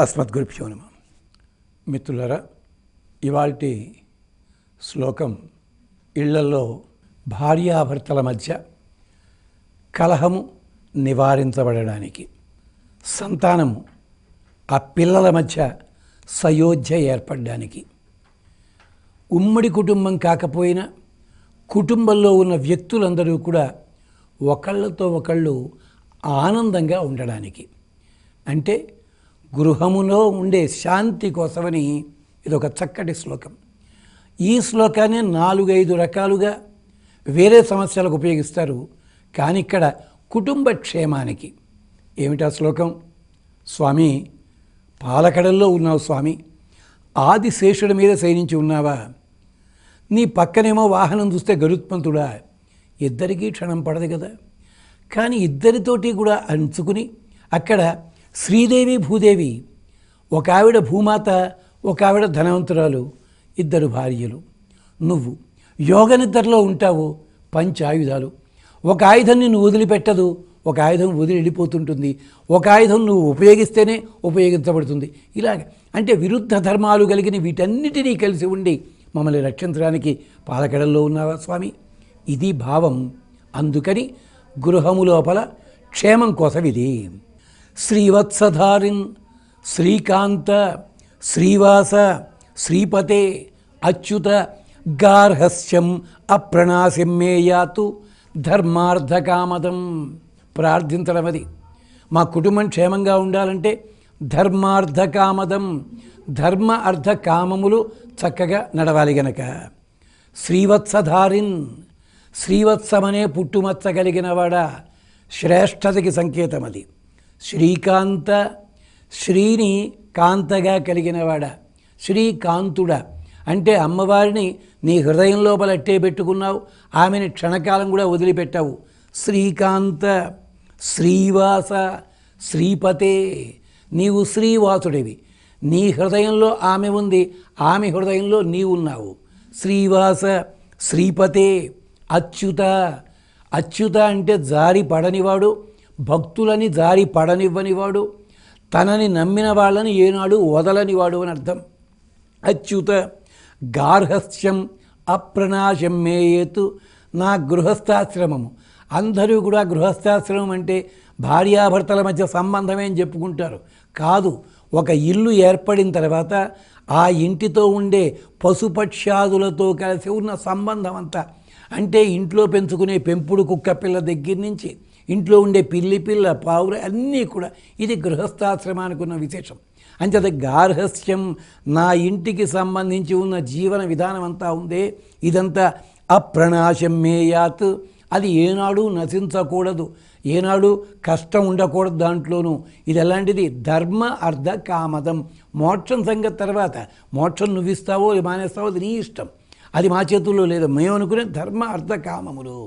అస్మద్గురుభ్యో నమః. మిత్రులారా, ఇవాల్టి శ్లోకం ఇళ్లలో భార్యాభర్తల మధ్య కలహము నివారించబడడానికి, సంతానము ఆ పిల్లల మధ్య సయోధ్య ఏర్పడడానికి, ఉమ్మడి కుటుంబం కాకపోయినా కుటుంబంలో ఉన్న వ్యక్తులందరూ కూడా ఒకళ్ళతో ఒకళ్ళు ఆనందంగా ఉండడానికి, అంటే గృహములో ఉండే శాంతి కోసమని ఇదొక చక్కటి శ్లోకం. ఈ శ్లోకాన్ని 4-5 రకాలుగా వేరే సమస్యలకు ఉపయోగిస్తారు, కానీ ఇక్కడ కుటుంబ క్షేమానికి. ఏమిటా శ్లోకం? స్వామి, పాలకడల్లో ఉన్నావు స్వామి, ఆదిశేషుడి మీద శయనించి ఉన్నావా? నీ పక్కనేమో వాహనం చూస్తే గరుత్మంతుడా? ఇద్దరికీ క్షణం పడదు కదా. కానీ ఇద్దరితోటి కూడా అంచుకుని అక్కడ శ్రీదేవి భూదేవి, ఒక ఆవిడ భూమాత, ఒక ఆవిడ ధనవంతురాలు, ఇద్దరు భార్యలు. నువ్వు యోగ నిద్రలో ఉంటావు. పంచాయుధాలు, ఒక ఆయుధం నిన్ను వదిలిపెట్టదు, ఒక ఆయుధం వదిలి వెళ్ళిపోతుంటుంది, ఒక ఆయుధం నువ్వు ఉపయోగిస్తేనే ఉపయోగించబడుతుంది. ఇలాగ అంటే విరుద్ధ ధర్మాలు కలిగిన వీటన్నిటినీ కలిసి ఉండి మమ్మల్ని రక్షించడానికి పాలకడల్లో ఉన్నావా స్వామి? ఇది భావం. అందుకని గృహము లోపల క్షేమం కోసం ఇది. శ్రీవత్సధారిన్ శ్రీకాంత శ్రీవాస శ్రీపతే అచ్యుత గార్హస్యం అప్రణాశం మే యాతు ధర్మార్థకామదం. ప్రార్థించడం అది. మా కుటుంబం క్షేమంగా ఉండాలంటే ధర్మార్థకామదం, ధర్మ అర్థ కామములు చక్కగా నడవాలి గనక. శ్రీవత్సధారిన్, శ్రీవత్సమనే పుట్టుమచ్చ కలిగినవాడా, శ్రేష్టతకి సంకేతం అది. శ్రీకాంత, శ్రీని కాంతగా కలిగినవాడ, శ్రీకాంతుడ అంటే అమ్మవారిని నీ హృదయం లోపల అట్టే పెట్టుకున్నావు, ఆమెని క్షణకాలం కూడా వదిలిపెట్టావు. శ్రీకాంత, శ్రీవాస, శ్రీపతే, నీవు శ్రీవాసుడివి. నీ హృదయంలో ఆమె ఉంది, ఆమె హృదయంలో నీవు ఉన్నావు. శ్రీవాస, శ్రీపతే, అచ్యుత. అచ్యుత అంటే జారి పడనివాడు, భక్తులని జారి పడనివ్వనివాడు, తనని నమ్మిన వాళ్ళని ఏనాడు వదలనివాడు అని అర్థం. అచ్యుత. గార్హస్యం అప్రణాశం మేయేతు. నా గృహస్థాశ్రమము. అందరూ కూడా గృహస్థాశ్రమం అంటే భార్యాభర్తల మధ్య సంబంధమే అని చెప్పుకుంటారు. కాదు, ఒక ఇల్లు ఏర్పడిన తర్వాత ఆ ఇంటితో ఉండే పశుపక్ష్యాదులతో కలిసి ఉన్న సంబంధం అంతా, అంటే ఇంట్లో పెంచుకునే పెంపుడు కుక్క పిల్ల దగ్గర నుంచి ఇంట్లో ఉండే పిల్లి పిల్ల, పావుర అన్నీ కూడా ఇది గృహస్థాశ్రమానికి ఉన్న విశేషం. అంచేత గార్హస్యం, నా ఇంటికి సంబంధించి ఉన్న జీవన విధానం అంతా ఉందే, ఇదంతా అప్రణాశం మేయాత్. అది ఏనాడు నశించకూడదు, ఏనాడు కష్టం ఉండకూడదు దాంట్లోనూ. ఇది ఎలాంటిది? ధర్మ అర్థ కామదం. మోక్షం సంగతి తర్వాత, మోక్షం నువ్వు ఇస్తావో మానేస్తావో అది నీ ఇష్టం, అది మా చేతుల్లో లేదు. మేము అనుకునే ధర్మ అర్థ కామములు.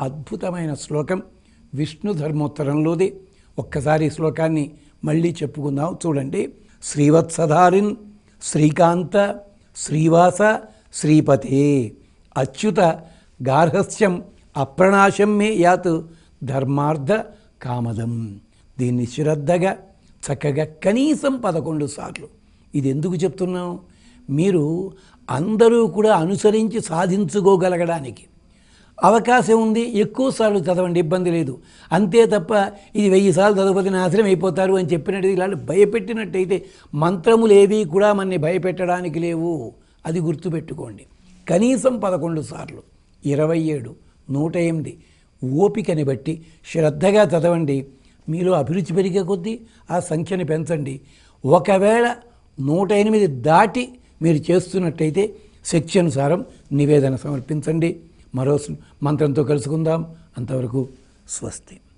అద్భుతమైన శ్లోకం, విష్ణు ధర్మోత్తరంలోది. ఒక్కసారి ఈ శ్లోకాన్ని మళ్ళీ చెప్పుకుందాం, చూడండి. శ్రీవత్సధారిన్ శ్రీకాంత శ్రీవాస శ్రీపతే అచ్యుత గార్హస్యం అప్రణాశం మే యాత్ ధర్మార్థ కామదం. దీన్ని శ్రద్ధగా చక్కగా కనీసం 11 సార్లు. ఇది ఎందుకు చెప్తున్నాం? మీరు అందరూ కూడా అనుసరించి సాధించుకోగలగడానికి అవకాశం ఉంది. ఎక్కువసార్లు చదవండి, ఇబ్బంది లేదు. అంతే తప్ప ఇది 1000 సార్లు చదవకపోతే నాశనం అయిపోతారు అని చెప్పినట్టు ఇలాంటి భయపెట్టినట్టయితే మంత్రములు ఏవి కూడా మనని భయపెట్టడానికి లేవు. అది గుర్తుపెట్టుకోండి. కనీసం 11 సార్లు, 27, 108 ఓపికని బట్టి శ్రద్ధగా చదవండి. మీలో అభిరుచి పెరిగే కొద్దీ ఆ సంఖ్యని పెంచండి. ఒకవేళ 108 దాటి మీరు చేస్తున్నట్టయితే శక్తి అనుసారం నివేదన సమర్పించండి. మరో మంత్రంతో కలుసుకుందాం. అంతవరకు స్వస్తి.